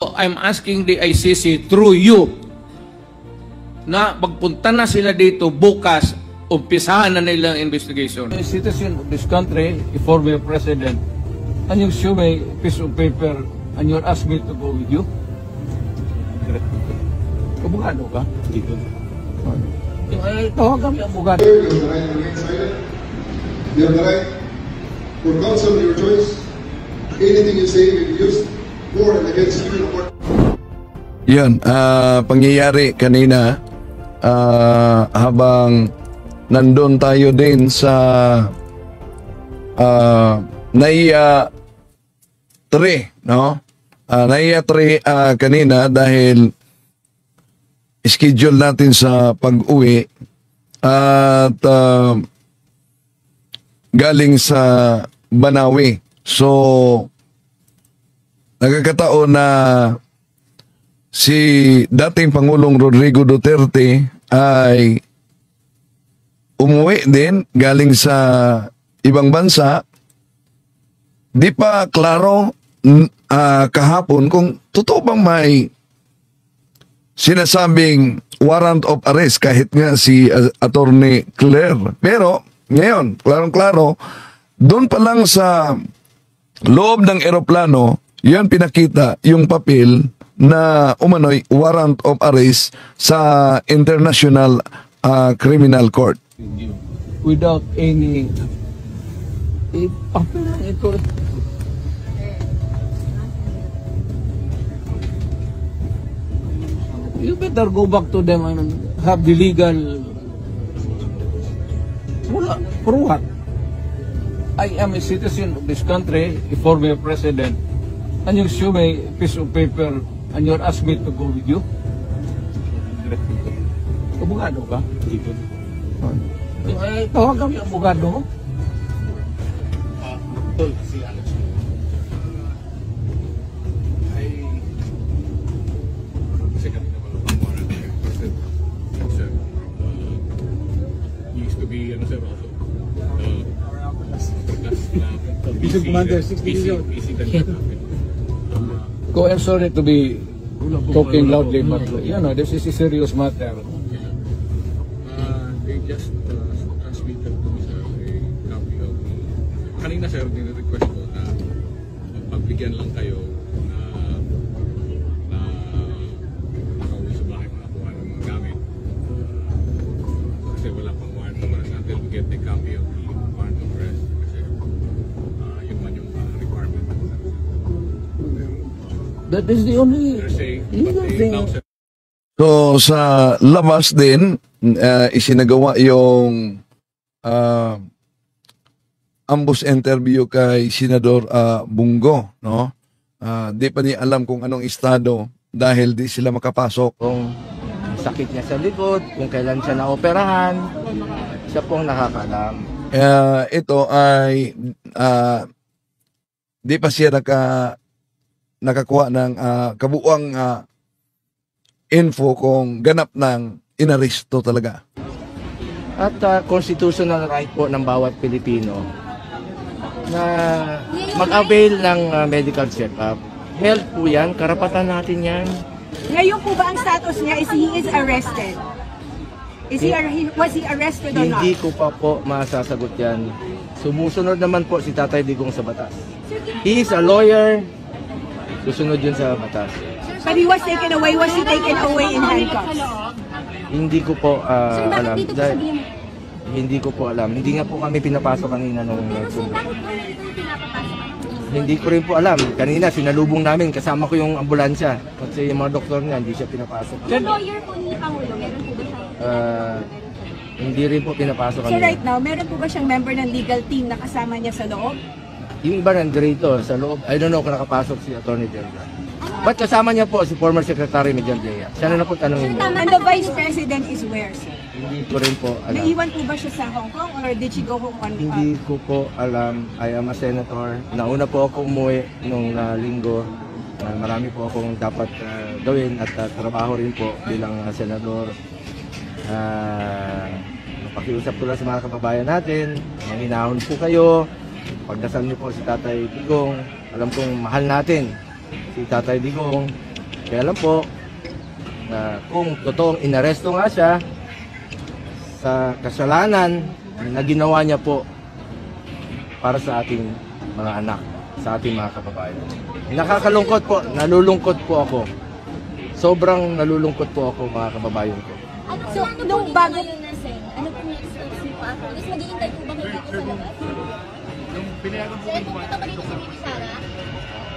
I'm asking the ICC through you na pagpunta na sila dito bukas, umpisahan na nilang investigation. A citizen of this country, a former president, and you show me a piece of paper and you ask me to go with you? Abogado ka? Dito. Tawag kami abogado. You have the right to remain silent. You have the right for counsel your choice. Anything you say will be used for and against you in court. Yun, pangyayari kanina habang nandun tayo din sa NAIA 3, no? NAIA 3 kanina dahil schedule natin sa pag-uwi at galing sa Banawi. So, nagkakataon na si dating Pangulong Rodrigo Duterte ay umuwi din galing sa ibang bansa. Di pa klaro kahapon kung totoo bang may sinasabing warrant of arrest kahit nga si Attorney Claire. Pero ngayon, klarong-klaro, doon pa lang sa loob ng eroplano, yan pinakita yung papel na umano'y warrant of arrest sa International Criminal Court. Without any papel lang ito. You better go back to them and have the legal. For what? I am a citizen of this country, a former president, and you show me a piece of paper and you ask me to go with you? Abogado ka? Dito. Tawag kami abogado. Tol, si Alex. Go, I'm sorry to be talking loudly, but you know, this is a serious matter. They just transmitted to me, sir, a copy of the... Kanina, sir, din-request ko na pagbigyan lang kayo na nakauwi sa bahay mga kuha ng mga gamit. Kasi wala pang warrant of arrest until we get the copy of the warrant of arrest. Kasi yun man yung requirement. That is the only legal thing. So sa labas din, isinagawa yung ambush interview kay Senador Bungo, no? Di pa niya alam kung anong estado dahil di sila makapasok. Kung sakit niya sa likod, kung kailan siya naoperahan, siya pong nakakalam. Ito ay di pa siya nakakuha ng kabuuang info kung ganap ng inaresto talaga. At constitutional right po ng bawat Pilipino na mag-avail ng medical check-up. Health po yan, karapatan natin yan. Ngayon po ba ang status niya is he is arrested? Was he arrested or not? Hindi ko pa po masasagot yan. Sumusunod naman po si Tatay Digong sa batas. He is a lawyer, susunod yun sa batas. But he was taken away. Was he taken away in handcuffs? Hindi ko po alam. Hindi ko po alam. Hindi nga po kami pinapasok kanina nung nagsundo. Hindi ko rin po alam. Kanina sinalubong namin, kasama ko yung ambulansya. Kasi yung mga doktor niya, hindi siya pinapasok. Yung lawyer po ni Pangulo, meron po ba siya? Hindi rin po pinapasok kanina. So right now, meron po ba siyang member ng legal team na kasama niya sa loob? Yung iba nandito sa loob, I don't know kung nakapasok si Atty. Delga. Ba't kasama niya po si former Secretary Miguel Dea? Siya na po tanongin mo. And the Vice President is where, sir? Hindi ko rin po alam. Naiwan po ba siya sa Hong Kong or did she go home on Hindi ko po alam. I am a senator. Nauna po ako umuwi nung linggo. Marami po akong dapat gawin at trabaho rin po bilang senador. Pakiusap ko lang sa mga kababayan natin. Manginahon po kayo. Pagdasal niyo po si Tatay Digong. Alam kong mahal natin si Tatay Digong. Kaya lang po, na kung totoong inaresto nga siya sa kasalanan na ginawa niya po para sa ating mga anak, sa ating mga kababayan. Nakakalungkot po, nalulungkot po ako. Sobrang nalulungkot po ako, mga kababayan ko. So, nung bago yun na Sen, ano po next steps niyo po after this? Mag-iintay po ba kayo dito sa labas? Sen, pupunta ba dito si Bibi Sara?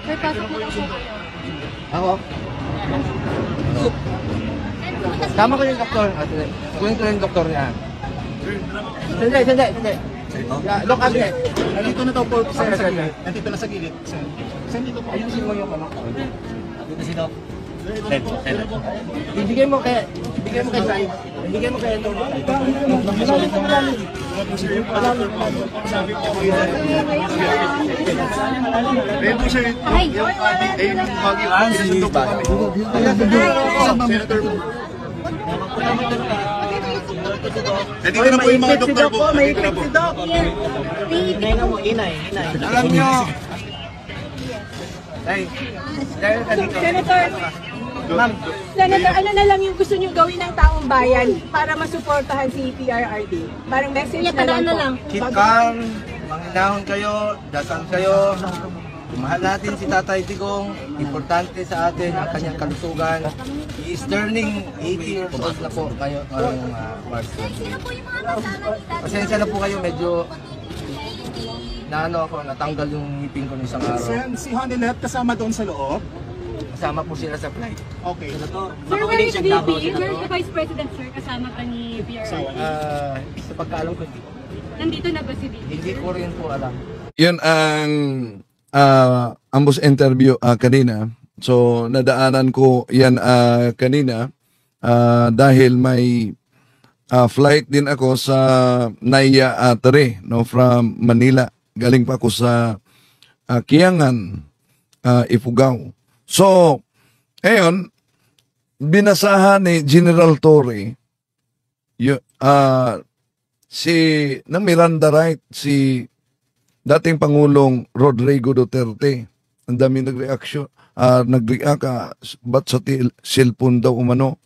Sir, pasok mo lang po kayo. Ako? Tama ko yung doktor. Kunin ko yung doktor niya. Sandali. Look, Agnes. Nandito na daw po sa gilid. Nandito na sa gilid. Saan dito po? Ayusin mo yung ano. Dito si Doc. Ibigay mo kay Sai. Ibigay mo kay ito. Sabi ko Red po siya. Senator po. Nandito na po yung mga doktor po. Nandito na po. Alam nyo. Senator, Senator, ano na lang yung gusto niyo gawin ng taong bayan para masuportahan si PRRD? Parang message na lang po. Keep calm, manginahon kayo, dasal kayo. Mahal natin si Tatay Digong. Importante sa atin ang kanyang kalusugan. He is turning 80 years old na po kayo ngayong March 20. Pasensya na po kayo, medyo natanggal yung ngipin ko ng isang araw. Si Honey lahat kasama doon sa loob? Kasama po sila sa flight. Okay. Sir, where is VP? Where's the Vice President, sir? Kasama ka ni PRRD? Sa pagkaalam ko, Nandito na ba si VP? hindi ko rin po alam. Yun ang ambos interview kanina. So, nadaanan ko yan kanina dahil may flight din ako sa Naya Tere, no, from Manila. Galing pa ako sa Kiangan, Ifugao. So, ngayon, binasahan ni General Torre ng Miranda right si dating Pangulong Rodrigo Duterte. Ang dami nag-reaction, nag-react ba't sa cellphone daw umano.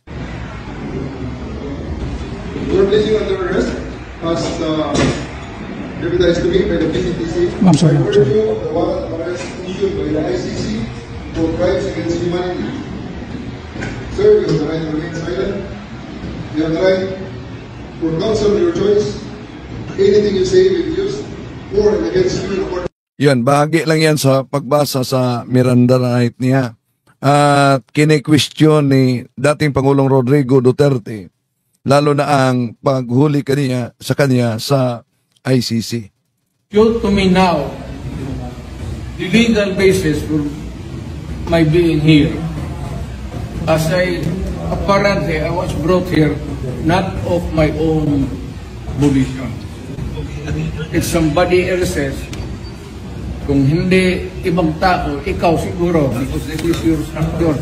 You're placing under arrest as deputized to me by the PCTC. I'm sorry. I order you the warrant of arrest issued by the ICC for crimes against humanity. Sir, you have the right to remain silent. You have the right for counsel of your choice. Anything you say will be used for and against you in court. Yan, bahagi lang yan sa pagbasa sa Miranda right niya. At kine-question ni dating Pangulong Rodrigo Duterte, lalo na ang paghuli sa kanya sa ICC. Show to me now the legal basis for my being here. As apparently I was brought here not of my own volition. It's somebody else's. Kung hindi ibang tao, ikaw siguro, because this is your structure.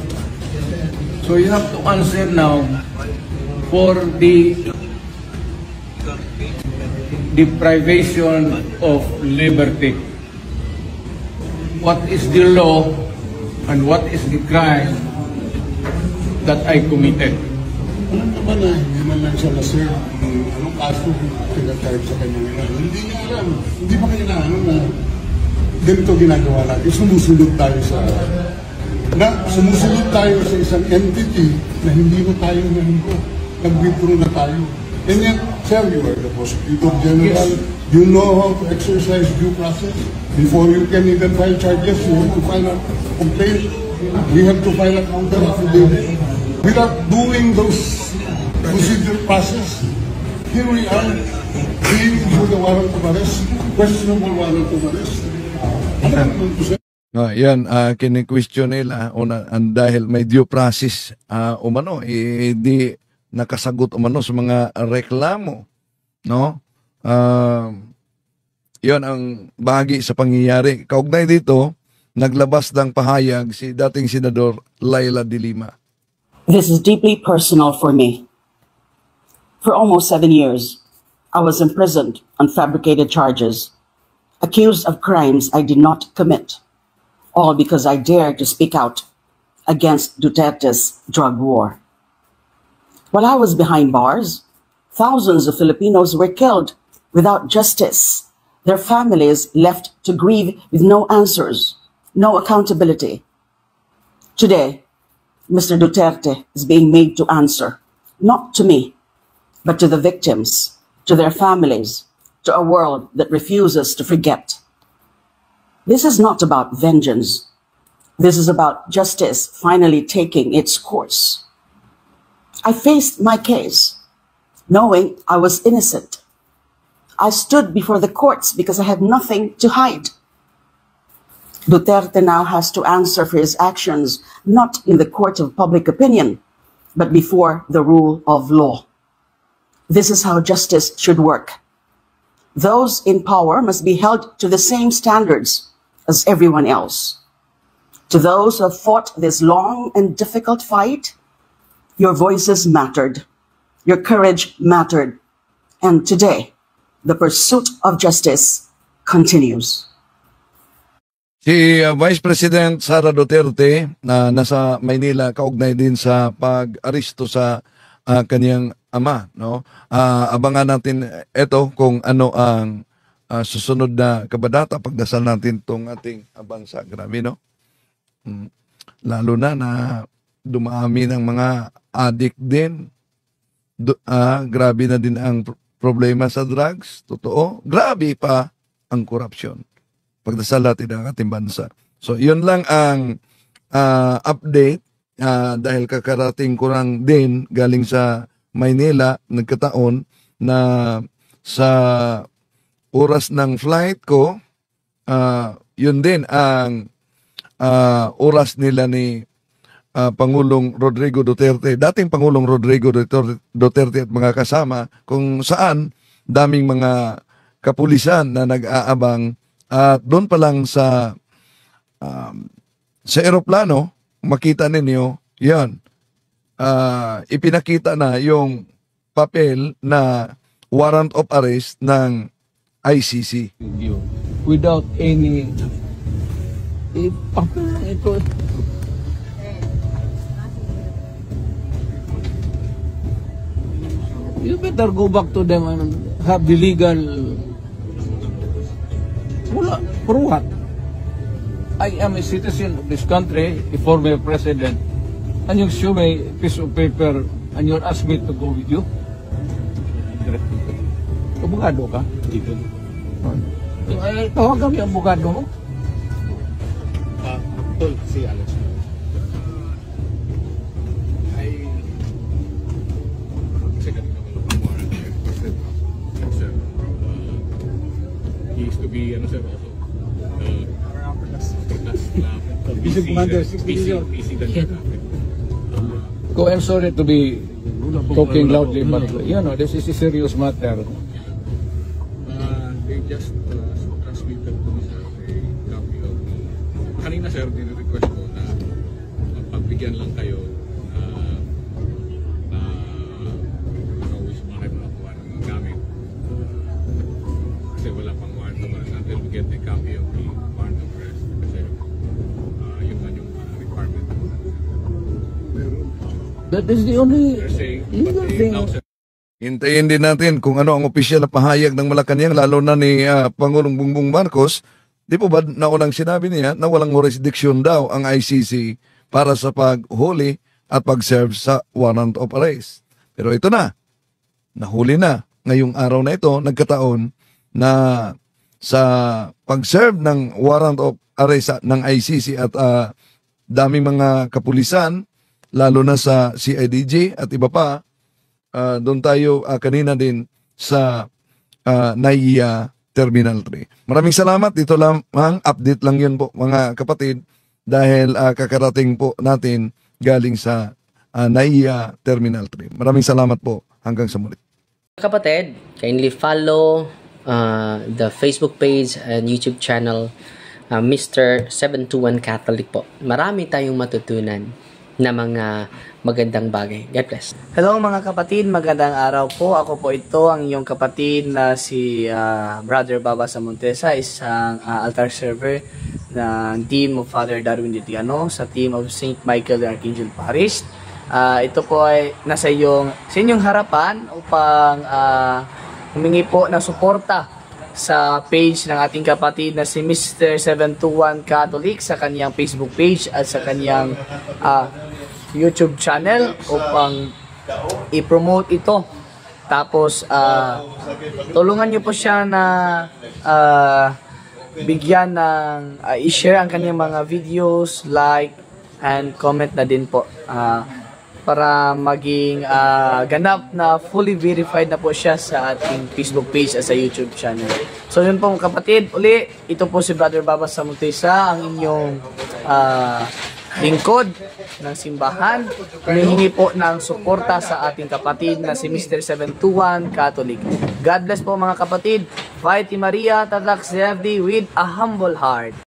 So you have to answer now for the deprivation of liberty. What is the law and what is the crime that I committed? Ano naman na, hindi naman siya na sir, anong kaso pinag-charge sa kanya ngayon? Hindi niya alam, hindi pa kanya na ano na ganito ginagawa natin. Sumusunod tayo sa isang entity na hindi na tayo nanggo. Nag-withdraw na tayo. And yet, sir, you are the Prosecutor General. Yes. You know how to exercise due process. Before you can even file charges, you have to file a complaint. We have to file a counter affidavit. Without doing those procedure process, here we are, being issued a warrant of arrest, questionable warrant of arrest. Yan, kini-question nila dahil may due process umano, di nakasagot umano sa mga reklamo, no? Yan ang bahagi sa pangyayari. Kaugnay dito, naglabas ng pahayag si dating Senador Laila De Lima. This is deeply personal for me. For almost 7 years, I was imprisoned on fabricated charges, accused of crimes I did not commit, all because I dared to speak out against Duterte's drug war. While I was behind bars, thousands of Filipinos were killed without justice, their families left to grieve with no answers, no accountability. Today, Mr. Duterte is being made to answer, not to me, but to the victims, to their families, to a world that refuses to forget. This is not about vengeance. This is about justice finally taking its course. I faced my case, knowing I was innocent. I stood before the courts because I had nothing to hide. Duterte now has to answer for his actions, not in the court of public opinion, but before the rule of law. This is how justice should work. Those in power must be held to the same standards as everyone else. To those who have fought this long and difficult fight, your voices mattered, your courage mattered, and today, the pursuit of justice continues. Si Vice President Sara Duterte na nasa Maynila kaugnay din sa pag-aristo sa kaniyang ama, no? Abangan natin ito kung ano ang susunod na kabadata pagdasal natin tong ating bansa. Grabe, no? Lalo na dumami ng mga addict din. Grabe na din ang problema sa drugs. Totoo. Grabe pa ang korupsyon. Pagdasal natin ang ating bansa. So, yun lang ang update dahil kakarating ko lang din galing sa Maynila, nagkataon na sa oras ng flight ko, yun din ang oras nila ni Pangulong Rodrigo Duterte, dating Pangulong Rodrigo Duterte at mga kasama, kung saan daming mga kapulisan na nag-aabang. At doon pa lang sa eroplano, makita ninyo, yan, ipinakita na yung papel na warrant of arrest ng ICC. Without any papel ito. You better go back to them and have the legal. Wala, for what? I am a citizen of this country, a former president, and you show me a piece of paper and you ask me to go with you? Abogado ka? Dito. Tawag kami abogado mo? Tol, si Alex. He used to be, ano sir, also, Vice Commander, 60 million. Go, I'm sorry to be talking loudly, but you know, this is a serious matter. They just transmitted to me sir a copy of kanina sir, din-request ko na pagbigyan lang kayo na always makay mga kuha ng gamit. Kasi wala pang warrant of arrest until we get a copy of the warrant of arrest. Kasi yun man yung requirement. That is the only They're saying, legal but thing. now sir, Hintayin din natin kung ano ang opisyal na pahayag ng Malacanang, lalo na ni Pangulong Bongbong Marcos. Di po ba naunang sinabi niya na walang jurisdiction daw ang ICC para sa paghuli at pag-serve sa warrant of arrest. Pero ito na, nahuli na. Ngayong araw na ito, nagkataon na sa pag-serve ng warrant of arrest ng ICC at daming mga kapulisan, lalo na sa CIDG at iba pa, doon tayo kanina din sa NAIA Terminal 3. Maraming salamat. Dito lang ang update lang yun po mga kapatid dahil kakarating po natin galing sa NAIA Terminal 3. Maraming salamat po. Hanggang sa muli. Kapatid, kindly follow the Facebook page and YouTube channel Mr. 721 Catholic po. Marami tayong matutunan na mga magandang bagay. God bless. Hello mga kapatid, magandang araw po. Ako po ito, ang iyong kapatid na si Brother Baba Sa Montesa, isang altar server ng team of Father Darwin Ditiano sa team of St. Michael the Archangel Parish. Ito po ay nasa inyong harapan upang humingi po ng suporta sa page ng ating kapatid na si Mr. 721 Catholic sa kanyang Facebook page at sa kanyang YouTube channel upang i-promote ito. Tapos tulungan niyo po siya na bigyan ng i-share ang kanyang mga videos, like and comment na din po para maging ganap na fully verified na po siya sa ating Facebook page at sa YouTube channel. So yun po kapatid, uli, ito po si Brother Babas Samutesa, ang inyong lingkod ng simbahan. Humihingi po ng suporta sa ating kapatid na si Mr. 721 Catholic. God bless po mga kapatid. Fighting Maria, Tatak Serdi with a humble heart.